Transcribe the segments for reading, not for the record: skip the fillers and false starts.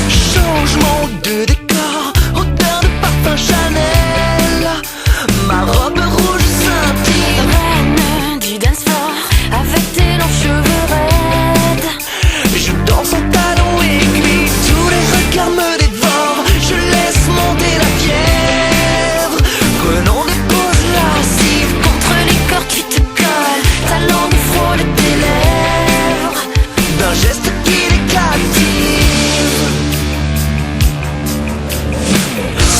Changement de décor, odeur de parfum Chanel. Ma robe rouge scintille, Reine du dance floor, avec tes longs cheveux raides. je danse en talons aiguilles, tous les regards me dévorent. Je laisse monter la fièvre, prenons des pauses lascives. Contre les corps tu te colles, ta langue frôle tes lèvres. D'un geste qui les captive.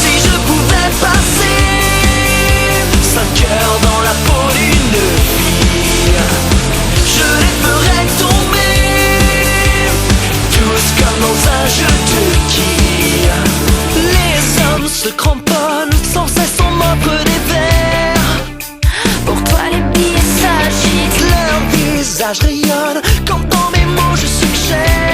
Si je pouvais passer 5 heures dans la peau d'une fille, je les ferais tomber, tous comme dans un jeu de quilles. Les hommes se cramponnent, sans cesse on m'offre des verres. Pour toi les billets s'agitent, Leur visage rayonne, quand dans mes mots je suggère